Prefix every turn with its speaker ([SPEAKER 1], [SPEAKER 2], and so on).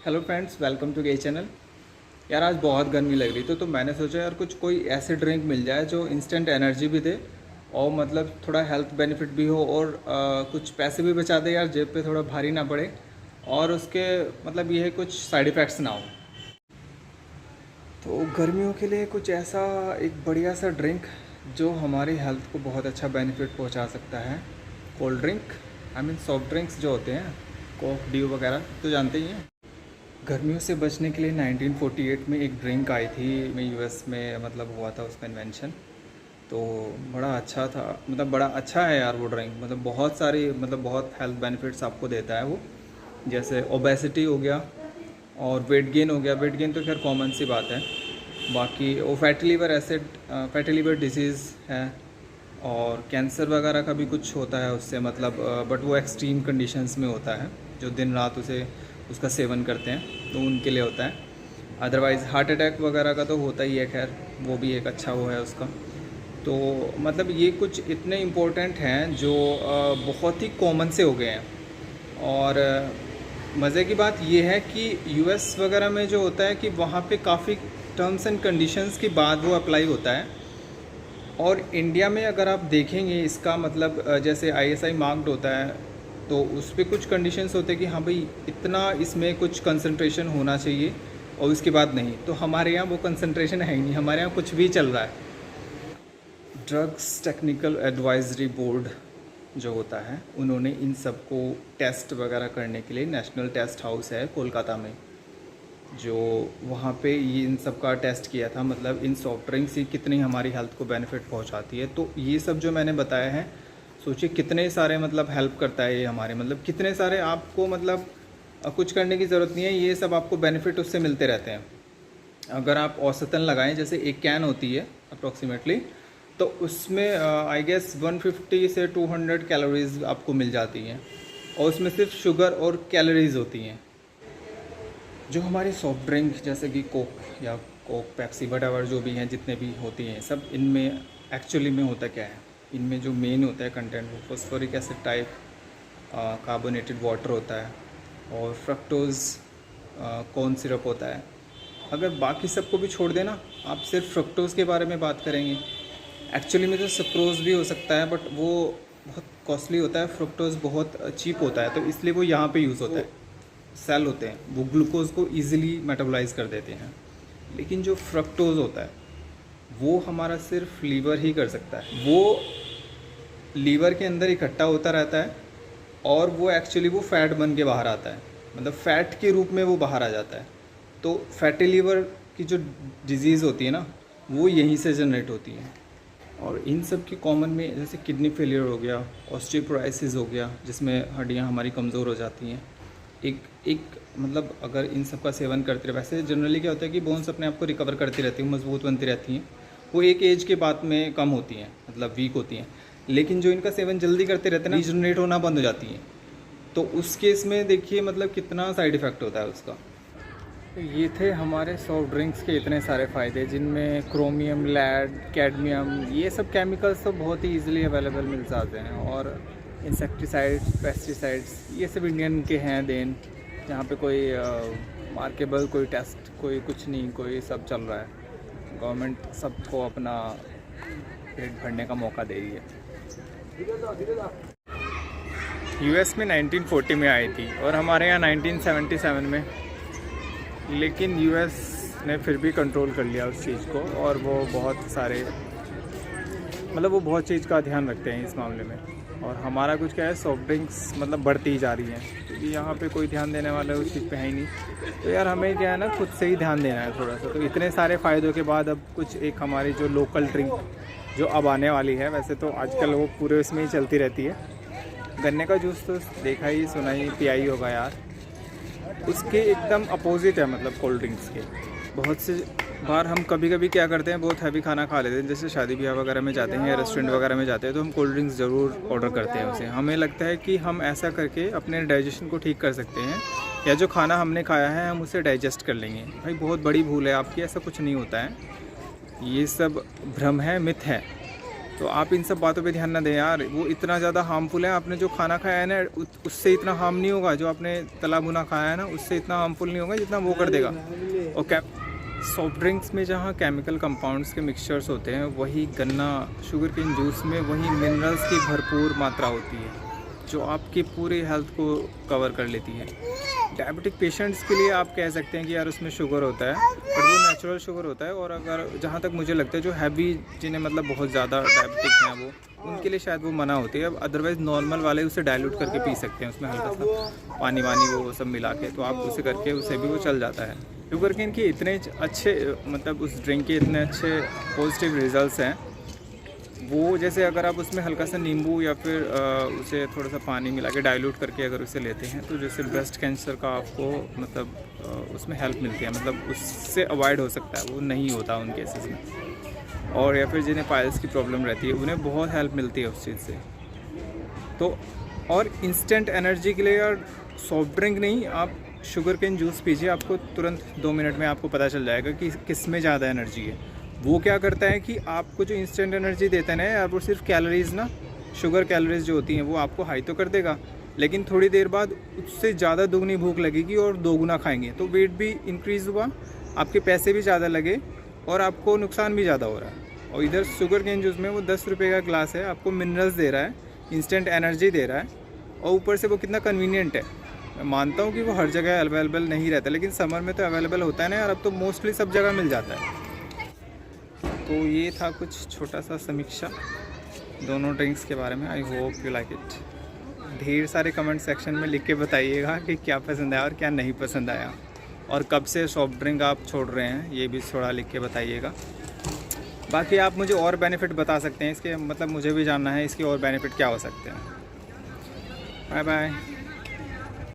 [SPEAKER 1] Hello friends, welcome to गे channel. यार आज बहुत गर्मी लग रही तो मैंने सोचा यार कुछ कोई ऐसे ड्रिंक मिल जाए जो इंस्टेंट एनर्जी भी दे और मतलब थोड़ा हेल्थ बेनिफिट भी हो और कुछ पैसे भी बचा दे यार, जेब पे थोड़ा भारी ना पड़े और उसके मतलब ये है कुछ साइड इफ़ेक्ट्स ना हो। तो गर्मियों के लिए कुछ ऐसा एक बढ़िया सा ड्रिंक जो हमारी हेल्थ को बहुत अच्छा बेनिफिट पहुंचा सकता है। Cold drink, I mean soft drinks जो होते हैं, कोक, ड्यू वगैरह तो जानते ही हैं। गर्मियों से बचने के लिए 1948 में एक ड्रिंक आई थी, मैं यूएस में मतलब हुआ था उसका इन्वेंशन। तो बड़ा अच्छा था, मतलब बड़ा अच्छा है यार वो ड्रिंक, मतलब बहुत सारी मतलब बहुत हेल्थ बेनिफिट्स आपको देता है वो। जैसे ओबेसिटी हो गया और वेट गेन हो गया। वेट गेन तो खैर कॉमन सी बात है। बाकी वो fatty liver acid, fatty liver disease है और कैंसर वगैरह का भी कुछ होता है उससे, मतलब बट वो एक्सट्रीम कंडीशंस में होता है, जो दिन रात उसे उसका सेवन करते हैं तो उनके लिए होता है। अदरवाइज़ हार्ट अटैक वगैरह का तो होता ही है, खैर वो भी एक अच्छा वो है उसका। तो मतलब ये कुछ इतने इम्पोर्टेंट हैं जो बहुत ही कॉमन से हो गए हैं। और मज़े की बात ये है कि यूएस वगैरह में जो होता है कि वहाँ पे काफ़ी टर्म्स एंड कंडीशंस के बाद वो अप्लाई होता है। और इंडिया में अगर आप देखेंगे इसका मतलब जैसे आईएसआई मार्क्ड होता है तो उस पर कुछ कंडीशंस होते हैं कि हाँ भाई इतना इसमें कुछ कंसंट्रेशन होना चाहिए और उसके बाद नहीं। तो हमारे यहाँ वो कंसंट्रेशन है ही नहीं, हमारे यहाँ कुछ भी चल रहा है। ड्रग्स टेक्निकल एडवाइजरी बोर्ड जो होता है, उन्होंने इन सबको टेस्ट वगैरह करने के लिए नेशनल टेस्ट हाउस है कोलकाता में, जो वहाँ पे ये इन सब का टेस्ट किया था, मतलब इन सॉफ्ट ड्रिंक्स ही कितनी हमारी हेल्थ को बेनिफिट पहुँचाती है। तो ये सब जो मैंने बताया है, सोचिए कितने सारे मतलब हेल्प करता है ये हमारे, मतलब कितने सारे आपको मतलब कुछ करने की ज़रूरत नहीं है, ये सब आपको बेनिफिट उससे मिलते रहते हैं। अगर आप औसतन लगाएं, जैसे एक कैन होती है अप्रोक्सीमेटली, तो उसमें आई गेस 150 से 200 कैलोरीज आपको मिल जाती हैं और उसमें सिर्फ शुगर और कैलोरीज होती हैं। जो हमारी सॉफ्ट ड्रिंक जैसे कि कोक या कोक, पेप्सी, वटएवर जो भी हैं, जितने भी होती हैं सब, इनमें एक्चुअली में होता क्या है, इनमें जो मेन होता है कंटेंट वो phosphoric acid type carbonated water होता है और फ्रक्टोज कॉर्न सिरप होता है। अगर बाकी सबको भी छोड़ देना, आप सिर्फ फ्रक्टोज़ के बारे में बात करेंगे, एक्चुअली में तो सुक्रोज़ भी हो सकता है बट वो बहुत कॉस्टली होता है, फ्रक्टोज़ बहुत चीप होता है, तो इसलिए वो यहाँ पे यूज़ होता है। सेल होते हैं वो ग्लूकोज़ को ईजिली मेटाबोलाइज कर देते हैं, लेकिन जो फ्रक्टोज़ होता है वो हमारा सिर्फ लीवर ही कर सकता है। वो लीवर के अंदर इकट्ठा होता रहता है और वो एक्चुअली वो फैट बन के बाहर आता है, मतलब फ़ैट के रूप में वो बाहर आ जाता है। तो फैटी लीवर की जो डिज़ीज़ होती है ना, वो यहीं से जनरेट होती है। और इन सब के कॉमन में जैसे किडनी फेलियर हो गया, ऑस्टियोपोरोसिस हो गया, जिसमें हड्डियां हमारी कमज़ोर हो जाती हैं। एक एक मतलब अगर इन सब का सेवन करते रहे, वैसे जनरली क्या होता है कि बोन्स अपने आप को रिकवर करती रहती हैं, मजबूत बनती रहती हैं, वो एक एज के बाद में कम होती हैं, मतलब वीक होती हैं। लेकिन जो इनका सेवन जल्दी करते रहते हैं ना, रीजनरेट होना बंद हो जाती हैं। तो उस केस में देखिए मतलब कितना साइड इफ़ेक्ट होता है उसका। तो ये थे हमारे सॉफ्ट ड्रिंक्स के इतने सारे फ़ायदे, जिनमें क्रोमियम, लेड, कैडमियम, ये सब केमिकल्स तो बहुत ही ईजिली अवेलेबल मिल जाते हैं। और इंसेक्टिसाइड्स, पेस्टिसाइड्स, ये सब इंडियन के हैं देन, जहाँ पे कोई मार्केबल कोई टेस्ट, कोई कुछ नहीं, कोई सब चल रहा है। गवर्नमेंट सबको अपना पेट भरने का मौका दे रही है। यूएस में 1940 में आई थी और हमारे यहाँ 1977 में, लेकिन यूएस ने फिर भी कंट्रोल कर लिया उस चीज़ को और वो बहुत सारे मतलब वो बहुत चीज़ का ध्यान रखते हैं इस मामले में। और हमारा कुछ क्या है, सॉफ्ट ड्रिंक्स मतलब बढ़ती ही जा रही हैं, क्योंकि यहाँ पे कोई ध्यान देने वाला उस चीज़ पे है ही नहीं। तो यार हमें क्या है ना, खुद से ही ध्यान देना है थोड़ा सा। तो इतने सारे फ़ायदों के बाद अब कुछ एक हमारी जो लोकल ड्रिंक जो अब आने वाली है, वैसे तो आजकल वो पूरे उसमें ही चलती रहती है, गन्ने का जूस तो देखा ही सुना ही पिया ही होगा यार, उसके एकदम अपोजिट है, मतलब कोल्ड ड्रिंक्स के। बहुत से बार हम कभी कभी क्या करते हैं, बहुत हैवी खाना खा लेते हैं, जैसे शादी ब्याह वगैरह में जाते हैं या रेस्टोरेंट वगैरह में जाते हैं, तो हम कोल्ड ड्रिंक्स ज़रूर ऑर्डर करते हैं उसे। हमें लगता है कि हम ऐसा करके अपने डाइजेशन को ठीक कर सकते हैं, या जो खाना हमने खाया है हम उसे डाइजेस्ट कर लेंगे। भाई बहुत बड़ी भूल है आपकी, ऐसा कुछ नहीं होता है, ये सब भ्रम है, मिथ है। तो आप इन सब बातों पे ध्यान ना दें यार, वो इतना ज़्यादा हार्मफुल है। आपने जो खाना खाया है ना उससे इतना हार्म नहीं होगा, जो आपने तला भुना खाया है ना उससे इतना हार्मफुल नहीं होगा जितना वो कर देगा। और सॉफ्ट ड्रिंक्स में जहाँ केमिकल कंपाउंड्स के मिक्सचर्स होते हैं, वही गन्ना शुगर केन जूस में वही मिनरल्स की भरपूर मात्रा होती है जो आपकी पूरी हेल्थ को कवर कर लेती है। डायबिटिक पेशेंट्स के लिए आप कह सकते हैं कि यार उसमें शुगर होता है, पर वो नेचुरल शुगर होता है। और अगर जहाँ तक मुझे लगता है जो हैवी, जिन्हें मतलब बहुत ज़्यादा डायबिटिक हैं वो, उनके लिए शायद वो मना होती है। अब अदरवाइज़ नॉर्मल वाले उसे डाइल्यूट करके पी सकते हैं, उसमें हल्का सा पानी वानी वो सब मिला के, तो आप उसे करके उसे भी वो चल जाता है। शुगर केन के इतने अच्छे मतलब उस ड्रिंक के इतने अच्छे पॉजिटिव रिजल्ट्स हैं, वो जैसे अगर आप उसमें हल्का सा नींबू या फिर उसे थोड़ा सा पानी मिला के डाइल्यूट करके अगर उसे लेते हैं, तो जैसे ब्रेस्ट कैंसर का आपको मतलब उसमें हेल्प मिलती है, मतलब उससे अवॉइड हो सकता है, वो नहीं होता उन केसेस में। और या फिर जिन्हें पाइल्स की प्रॉब्लम रहती है उन्हें बहुत हेल्प मिलती है उस चीज़ से। तो और इंस्टेंट एनर्जी के लिए यार सॉफ्ट ड्रिंक नहीं, आप शुगर केन जूस पीजिए, आपको तुरंत 2 मिनट में आपको पता चल जाएगा कि किस में ज़्यादा एनर्जी है। वो क्या करता है कि आपको जो इंस्टेंट एनर्जी देता है ना यार, वो सिर्फ कैलोरीज़ ना, शुगर कैलोरीज जो होती हैं वो आपको हाई तो कर देगा, लेकिन थोड़ी देर बाद उससे ज़्यादा दोगुनी भूख लगेगी और दोगुना खाएंगे, तो वेट भी इंक्रीज़ हुआ, आपके पैसे भी ज़्यादा लगे और आपको नुकसान भी ज़्यादा हो रहा है। और इधर शुगर केन जूस में वो 10 रुपये का ग्लास है, आपको मिनरल्स दे रहा है, इंस्टेंट एनर्जी दे रहा है, और ऊपर से वो कितना कन्वीनियंट है। मैं मानता हूँ कि वो हर जगह अवेलेबल नहीं रहता, लेकिन समर में तो अवेलेबल होता है ना यार, अब तो मोस्टली सब जगह मिल जाता है। तो ये था कुछ छोटा सा समीक्षा दोनों ड्रिंक्स के बारे में। I hope you like it. ढेर सारे कमेंट सेक्शन में लिख के बताइएगा कि क्या पसंद आया और क्या नहीं पसंद आया, और कब से सॉफ्ट ड्रिंक आप छोड़ रहे हैं, ये भी थोड़ा लिख के बताइएगा। बाकी आप मुझे और बेनिफिट बता सकते हैं इसके, मतलब मुझे भी जानना है इसके और बेनिफिट क्या हो सकते हैं। Bye bye.